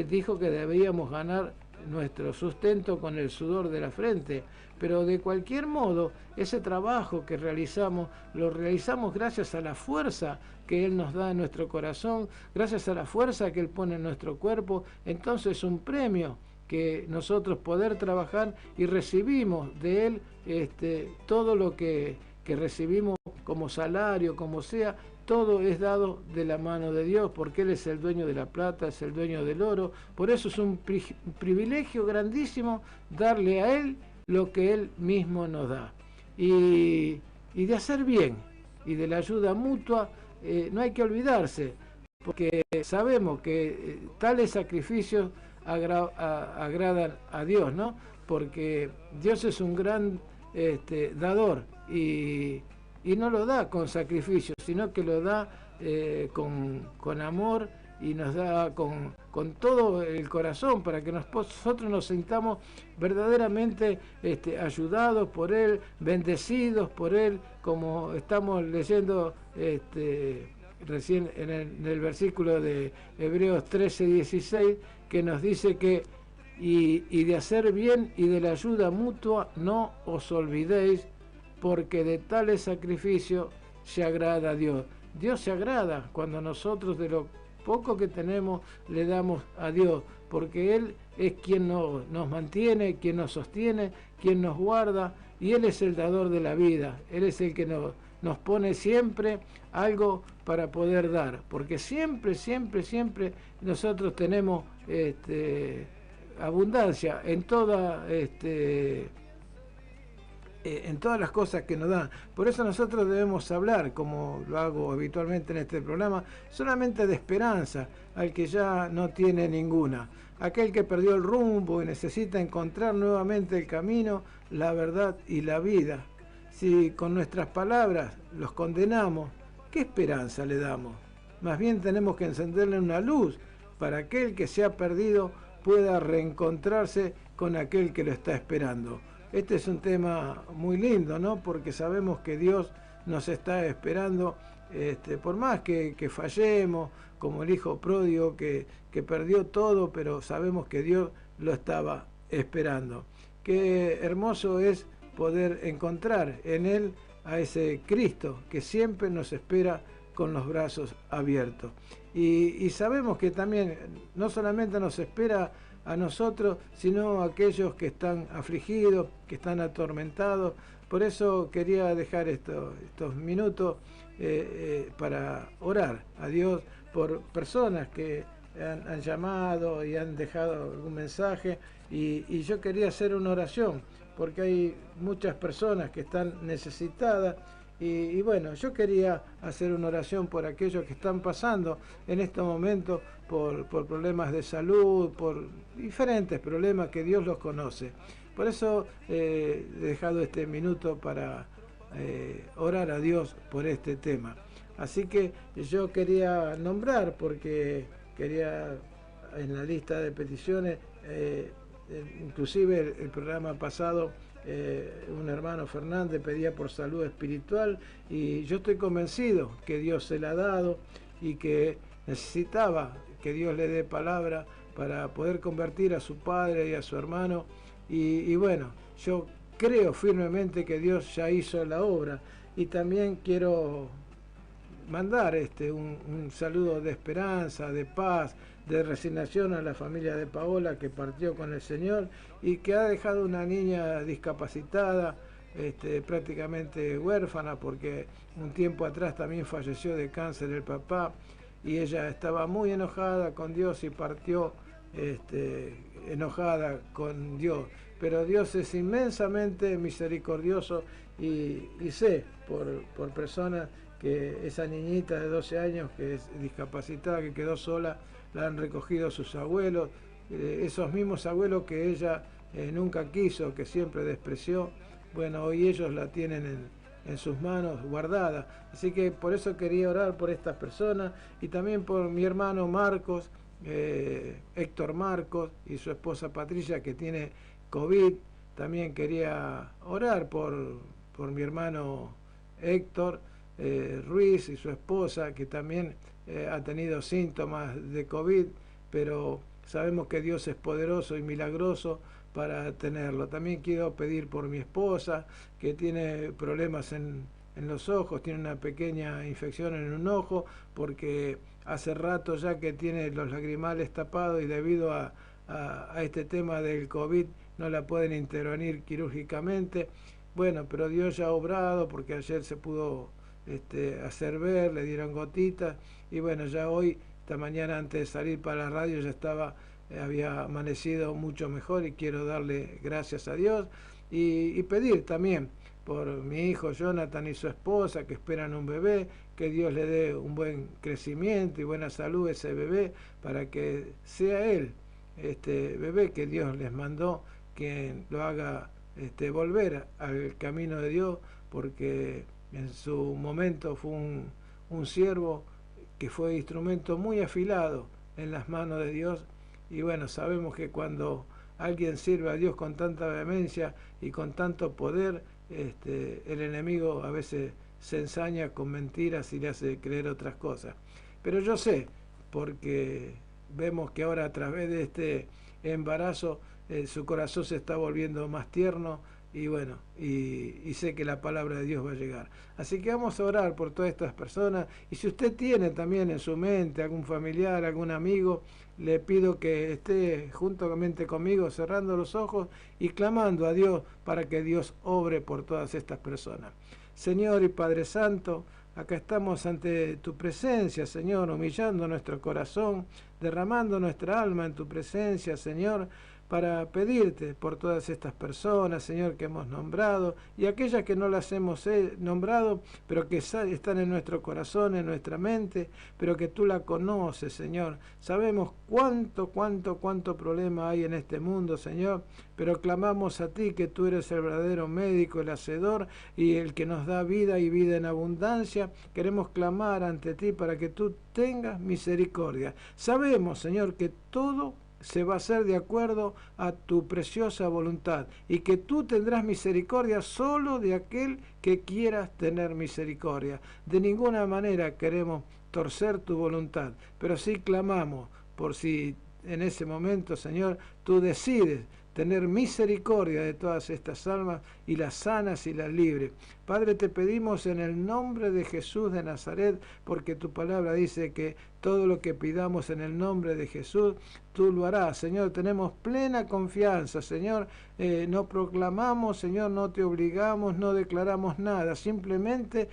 dijo que debíamos ganar nuestro sustento con el sudor de la frente, pero de cualquier modo ese trabajo que realizamos lo realizamos gracias a la fuerza que Él nos da en nuestro corazón, gracias a la fuerza que Él pone en nuestro cuerpo. Entonces, un premio que nosotros poder trabajar, y recibimos de Él todo lo que recibimos como salario, como sea, todo es dado de la mano de Dios, porque Él es el dueño de la plata, es el dueño del oro. Por eso es un privilegio grandísimo darle a Él lo que Él mismo nos da. Y de hacer bien, y de la ayuda mutua, no hay que olvidarse, porque sabemos que tales sacrificios agradan a Dios, ¿no? Porque Dios es un gran dador, y no lo da con sacrificio, sino que lo da con amor, y nos da con todo el corazón, para que nosotros nos sintamos verdaderamente ayudados por Él, bendecidos por Él, como estamos leyendo recién en el versículo de Hebreos 13:16, que nos dice que y de hacer bien y de la ayuda mutua no os olvidéis, porque de tales sacrificios se agrada a Dios. Dios se agrada cuando nosotros de lo poco que tenemos le damos a Dios, porque Él es quien nos mantiene, quien nos sostiene, quien nos guarda, y Él es el dador de la vida. Él es el que nos pone siempre algo para poder dar, porque siempre, siempre, siempre nosotros tenemos abundancia en en todas las cosas que nos dan. Por eso nosotros debemos hablar, como lo hago habitualmente en este programa, solamente de esperanza al que ya no tiene ninguna, aquel que perdió el rumbo y necesita encontrar nuevamente el camino, la verdad y la vida. Si con nuestras palabras los condenamos, ¿qué esperanza le damos? Más bien tenemos que encenderle una luz para aquel que se ha perdido pueda reencontrarse con aquel que lo está esperando. Este es un tema muy lindo, ¿no? Porque sabemos que Dios nos está esperando, por más que fallemos, como el hijo pródigo que perdió todo, pero sabemos que Dios lo estaba esperando. Qué hermoso es poder encontrar en Él a ese Cristo que siempre nos espera con los brazos abiertos. Y sabemos que también no solamente nos espera a nosotros, sino a aquellos que están afligidos, que están atormentados. Por eso quería dejar estos minutos para orar a Dios por personas que han llamado y han dejado algún mensaje, y yo quería hacer una oración, porque hay muchas personas que están necesitadas. Y bueno, yo quería hacer una oración por aquellos que están pasando en estos momentos por problemas de salud, por diferentes problemas que Dios los conoce. Por eso he dejado este minuto para orar a Dios por este tema. Así que yo quería nombrar, porque quería en la lista de peticiones, inclusive el programa pasado, un hermano Fernández pedía por salud espiritual, y yo estoy convencido que Dios se la ha dado, y que necesitaba que Dios le dé palabra para poder convertir a su padre y a su hermano, y bueno, yo creo firmemente que Dios ya hizo la obra. Y también quiero mandar un saludo de esperanza, de paz, de resignación a la familia de Paola, que partió con el Señor y que ha dejado una niña discapacitada, prácticamente huérfana, porque un tiempo atrás también falleció de cáncer el papá, y ella estaba muy enojada con Dios y partió enojada con Dios. Pero Dios es inmensamente misericordioso, y sé por personas que esa niñita de 12 años que es discapacitada, que quedó sola, la han recogido sus abuelos, esos mismos abuelos que ella nunca quiso, que siempre despreció. Bueno, hoy ellos la tienen en sus manos guardada. Así que por eso quería orar por estas personas, y también por mi hermano Marcos, Héctor Marcos, y su esposa Patricia, que tiene COVID. También quería orar por mi hermano Héctor Ruiz y su esposa, que también ha tenido síntomas de COVID, pero sabemos que Dios es poderoso y milagroso para tenerlo. También quiero pedir por mi esposa, que tiene problemas en los ojos, tiene una pequeña infección en un ojo, porque hace rato ya que tiene los lagrimales tapados, y debido a este tema del COVID no la pueden intervenir quirúrgicamente. Bueno, pero Dios ya ha obrado, porque ayer se pudo hacer ver, le dieron gotitas, y bueno, ya hoy, esta mañana antes de salir para la radio, ya había amanecido mucho mejor, y quiero darle gracias a Dios, y pedir también por mi hijo Jonathan y su esposa, que esperan un bebé, que Dios le dé un buen crecimiento y buena salud a ese bebé, para que sea él, este bebé que Dios les mandó, quien lo haga volver al camino de Dios, porque en su momento fue un siervo que fue instrumento muy afilado en las manos de Dios. Y bueno, sabemos que cuando alguien sirve a Dios con tanta vehemencia y con tanto poder, el enemigo a veces se ensaña con mentiras y le hace creer otras cosas. Pero yo sé, porque vemos que ahora, a través de este embarazo, su corazón se está volviendo más tierno, y bueno, y sé que la palabra de Dios va a llegar. Así que vamos a orar por todas estas personas, y si usted tiene también en su mente algún familiar, algún amigo, le pido que esté juntamente conmigo cerrando los ojos y clamando a Dios para que Dios obre por todas estas personas. Señor y Padre Santo, acá estamos ante tu presencia, Señor, humillando nuestro corazón, derramando nuestra alma en tu presencia, Señor, para pedirte por todas estas personas, Señor, que hemos nombrado, y aquellas que no las hemos nombrado, pero que están en nuestro corazón, en nuestra mente, pero que tú la conoces, Señor. Sabemos cuánto problema hay en este mundo, Señor, pero clamamos a ti, que tú eres el verdadero médico, el hacedor, y el que nos da vida y vida en abundancia. Queremos clamar ante ti para que tú tengas misericordia. Sabemos, Señor, que todo se va a hacer de acuerdo a tu preciosa voluntad, y que tú tendrás misericordia solo de aquel que quieras tener misericordia. De ninguna manera queremos torcer tu voluntad, pero sí clamamos por si en ese momento, Señor, tú decides tener misericordia de todas estas almas, y las sanas y las libres. Padre, te pedimos en el nombre de Jesús de Nazaret, porque tu palabra dice que todo lo que pidamos en el nombre de Jesús, tú lo harás. Señor, tenemos plena confianza, Señor. No proclamamos, Señor, no te obligamos, no declaramos nada. Simplemente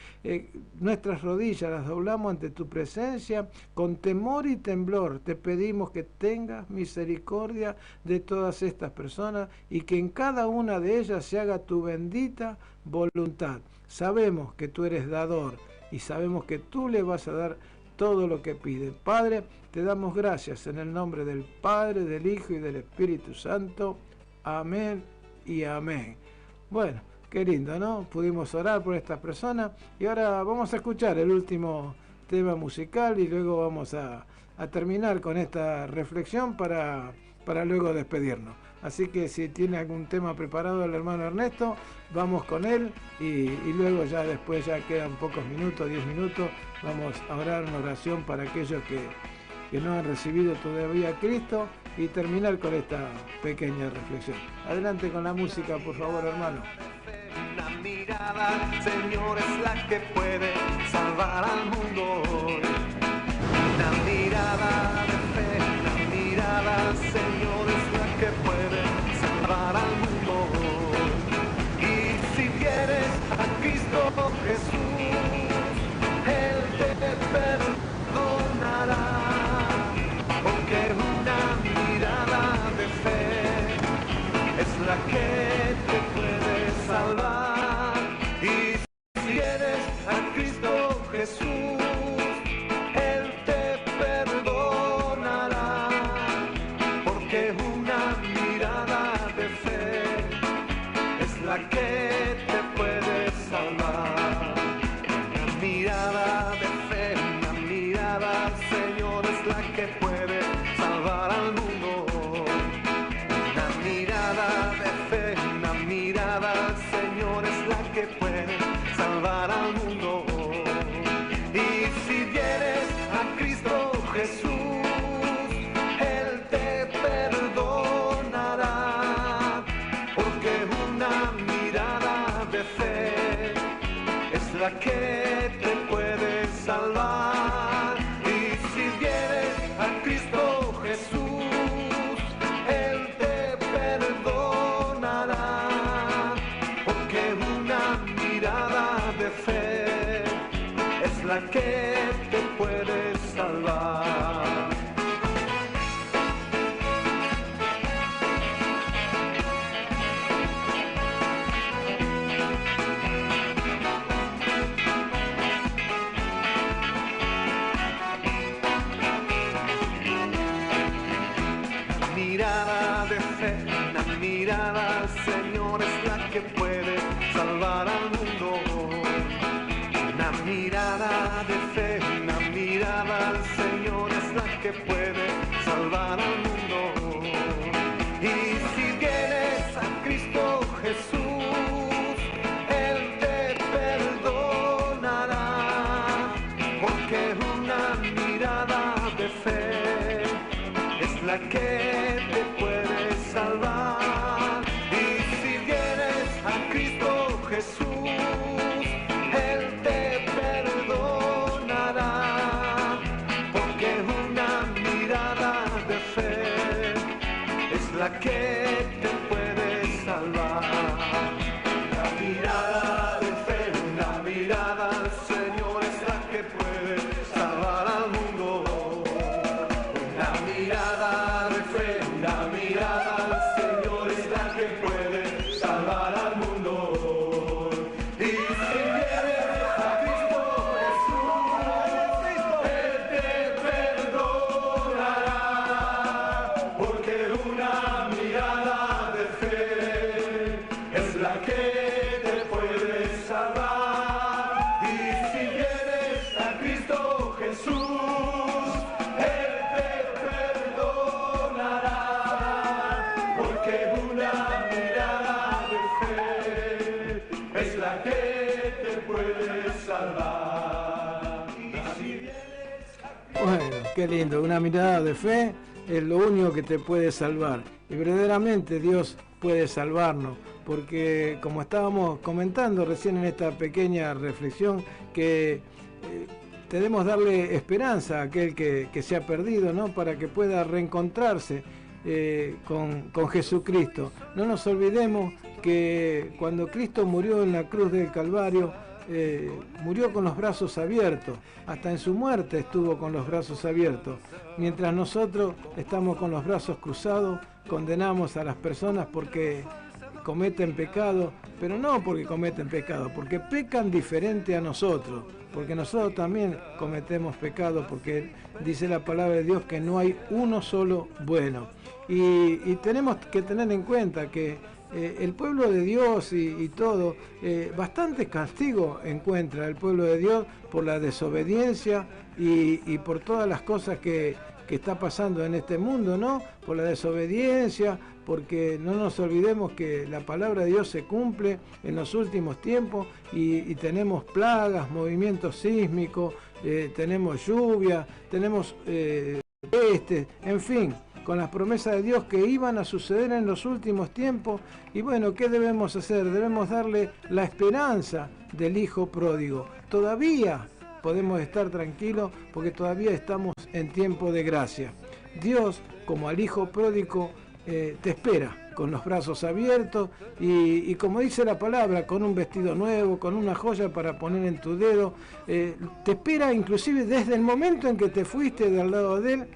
nuestras rodillas las doblamos ante tu presencia con temor y temblor. Te pedimos que tengas misericordia de todas estas personas, y que en cada una de ellas se haga tu bendita voluntad. Sabemos que tú eres dador, y sabemos que tú le vas a dar todo lo que piden. Padre, te damos gracias en el nombre del Padre, del Hijo y del Espíritu Santo. Amén y amén. Bueno, qué lindo, ¿no? Pudimos orar por estas personas, y ahora vamos a escuchar el último tema musical, y luego vamos a terminar con esta reflexión para luego despedirnos. Así que si tiene algún tema preparado el hermano Ernesto, vamos con él, y luego ya después, ya quedan pocos minutos, 10 minutos, vamos a orar una oración para aquellos que no han recibido todavía a Cristo, y terminar con esta pequeña reflexión. Adelante con la música, por favor, hermano. Una mirada, Señor, es la que puede salvar al mundo hoy. Una mirada de fe, una mirada, Señor, es la que puede salvar al mundo hoy. Y si bien Jesús, Él te perdonará, porque una mirada de fe es la que te puede salvar. Y si eres a Cristo Jesús, Él te perdonará, porque una mirada de fe es la que te puede salvar. Una mirada de fe, una mirada, Señor, es la que puede salvar al mundo. Una mirada de fe, una mirada, Señor, es la que puede salvar al mundo. Y si vienes a Cristo Jesús, Él te perdonará, porque una mirada de fe es la que te puede salvar. Y si vienes a Cristo Jesús, Él te perdonará, porque una mirada de fe es la que te puede salvar. Mirada de fe, una mirada, Señor, es la que puede salvar al mundo. Una mirada de fe, una mirada, Señor, es la que puede salvar al mundo. Y si vienes a Cristo Jesús, Él te perdonará, porque una mirada de fe es la que te puede salvar. Y si vienes a Cristo Jesús, Él te perdonará, porque una mirada de fe es la que te puede salvar. Una mirada de fe, una mirada, Señor, es la que puede salvar al mundo. Una mirada de fe, una mirada, Señor, es la que puede salvar al mundo. Y si vienes a Cristo Jesús, Él te perdonará, porque una mirada de fe es la que te puede salvar. Y si vienes a Cristo Jesús, Él te perdonará, porque una mirada de fe es la que te puede salvar. Y si vienes a Cristo... Bueno, qué lindo, una mirada de fe es lo único que te puede salvar. Y verdaderamente Dios puede salvarnos, porque como estábamos comentando recién en esta pequeña reflexión, que debemos darle esperanza a aquel que se ha perdido, ¿no? Para que pueda reencontrarse con Jesucristo. No nos olvidemos que cuando Cristo murió en la cruz del Calvario, murió con los brazos abiertos, hasta en su muerte estuvo con los brazos abiertos, mientras nosotros estamos con los brazos cruzados, condenamos a las personas porque cometen pecado, pero no porque cometen pecado, porque pecan diferente a nosotros, porque nosotros también cometemos pecado, porque dice la palabra de Dios que no hay uno solo bueno. Y tenemos que tener en cuenta que el pueblo de Dios y todo, bastante castigo encuentra el pueblo de Dios por la desobediencia y por todas las cosas que está pasando en este mundo, ¿no? Por la desobediencia, porque no nos olvidemos que la palabra de Dios se cumple en los últimos tiempos y tenemos plagas, movimientos sísmicos, tenemos lluvia, tenemos en fin, con las promesas de Dios que iban a suceder en los últimos tiempos. Y bueno, ¿qué debemos hacer? Debemos darle la esperanza del Hijo pródigo. Todavía podemos estar tranquilos porque todavía estamos en tiempo de gracia. Dios, como al Hijo pródigo, te espera con los brazos abiertos y como dice la palabra, con un vestido nuevo, con una joya para poner en tu dedo. Te espera inclusive desde el momento en que te fuiste de al lado de Él,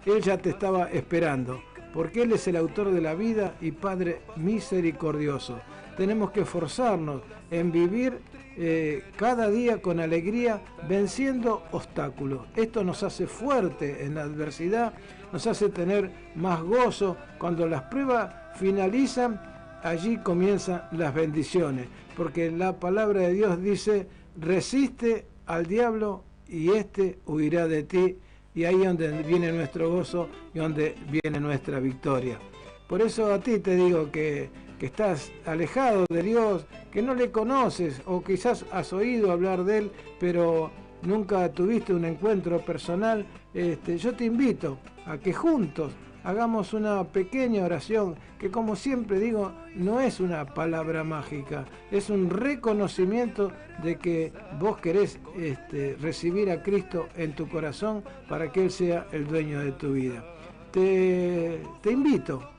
Él ya te estaba esperando, porque Él es el autor de la vida y Padre misericordioso. Tenemos que esforzarnos en vivir cada día con alegría, venciendo obstáculos. Esto nos hace fuerte en la adversidad, nos hace tener más gozo. Cuando las pruebas finalizan, allí comienzan las bendiciones, porque la palabra de Dios dice: resiste al diablo y éste huirá de ti. Y ahí es donde viene nuestro gozo y donde viene nuestra victoria. Por eso a ti te digo que estás alejado de Dios, que no le conoces o quizás has oído hablar de Él, pero nunca tuviste un encuentro personal. Yo te invito a que juntos hagamos una pequeña oración, que como siempre digo, no es una palabra mágica, es un reconocimiento de que vos querés recibir a Cristo en tu corazón para que Él sea el dueño de tu vida. Te invito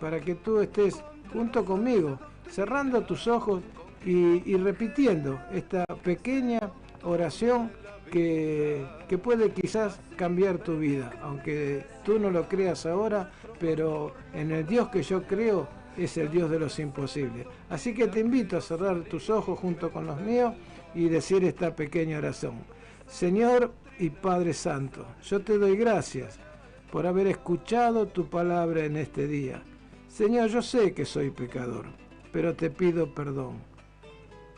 para que tú estés junto conmigo, cerrando tus ojos y repitiendo esta pequeña oración que puede quizás cambiar tu vida, aunque tú no lo creas ahora, pero en el Dios que yo creo es el Dios de los imposibles. Así que te invito a cerrar tus ojos junto con los míos y decir esta pequeña oración. Señor y Padre Santo, yo te doy gracias por haber escuchado tu palabra en este día. Señor, yo sé que soy pecador, pero te pido perdón.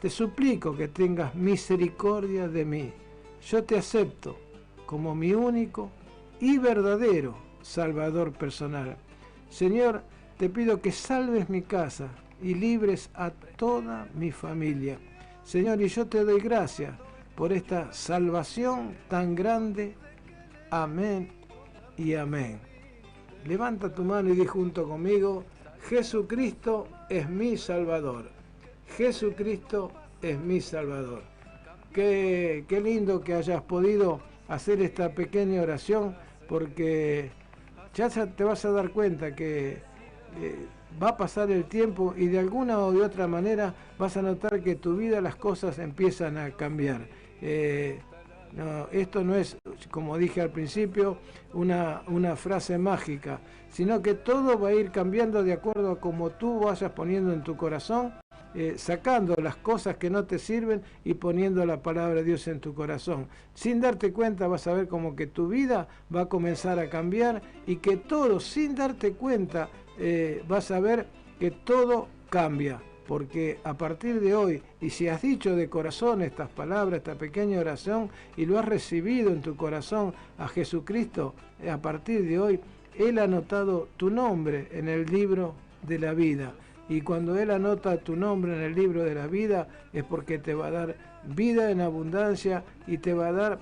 Te suplico que tengas misericordia de mí. Yo te acepto como mi único y verdadero Salvador personal. Señor, te pido que salves mi casa y libres a toda mi familia. Señor, y yo te doy gracias por esta salvación tan grande. Amén y amén. Levanta tu mano y di junto conmigo: Jesucristo es mi Salvador. Jesucristo es mi Salvador. Qué lindo que hayas podido hacer esta pequeña oración, porque ya te vas a dar cuenta que va a pasar el tiempo y de alguna o de otra manera vas a notar que tu vida, las cosas empiezan a cambiar. No, esto no es, como dije al principio, una frase mágica, sino que todo va a ir cambiando de acuerdo a como tú vayas poniendo en tu corazón, sacando las cosas que no te sirven y poniendo la palabra de Dios en tu corazón. Sin darte cuenta vas a ver como que tu vida va a comenzar a cambiar y que todo, sin darte cuenta, vas a ver que todo cambia. Porque a partir de hoy, y si has dicho de corazón estas palabras, esta pequeña oración, y lo has recibido en tu corazón a Jesucristo, a partir de hoy, Él ha anotado tu nombre en el libro de la vida. Y cuando Él anota tu nombre en el libro de la vida, es porque te va a dar vida en abundancia y te va a dar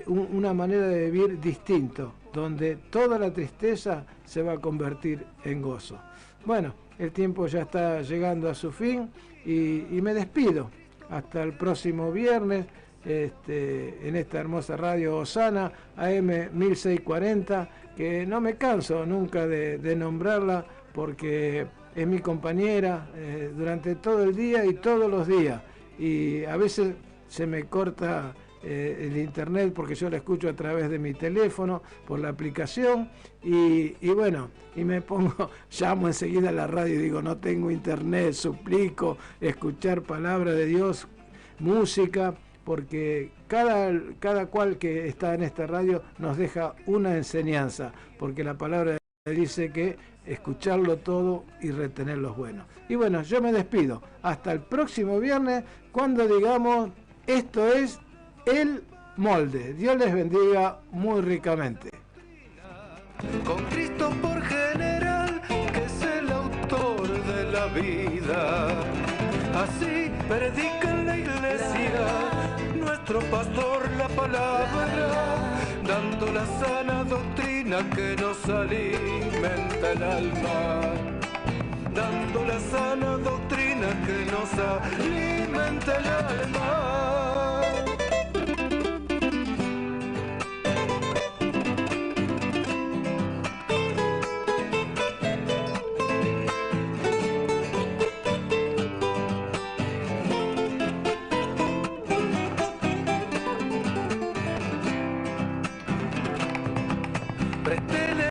una manera de vivir distinto, donde toda la tristeza se va a convertir en gozo. Bueno, el tiempo ya está llegando a su fin y me despido. Hasta el próximo viernes en esta hermosa radio Osana, AM 1640, que no me canso nunca de nombrarla porque es mi compañera durante todo el día y todos los días. Y a veces se me corta el internet porque yo la escucho a través de mi teléfono por la aplicación y bueno, y me pongo, llamo enseguida a la radio y digo: no tengo internet, suplico escuchar palabra de Dios, música, porque cada cual que está en esta radio nos deja una enseñanza, porque la palabra de Dios dice que escucharlo todo y retener los buenos. Y bueno, yo me despido hasta el próximo viernes, cuando digamos: esto es El Molde. Dios les bendiga muy ricamente. Con Cristo por general, que es el autor de la vida. Así predica en la iglesia nuestro pastor la palabra, dando la sana doctrina que nos alimenta el alma. Dando la sana doctrina que nos alimenta el alma.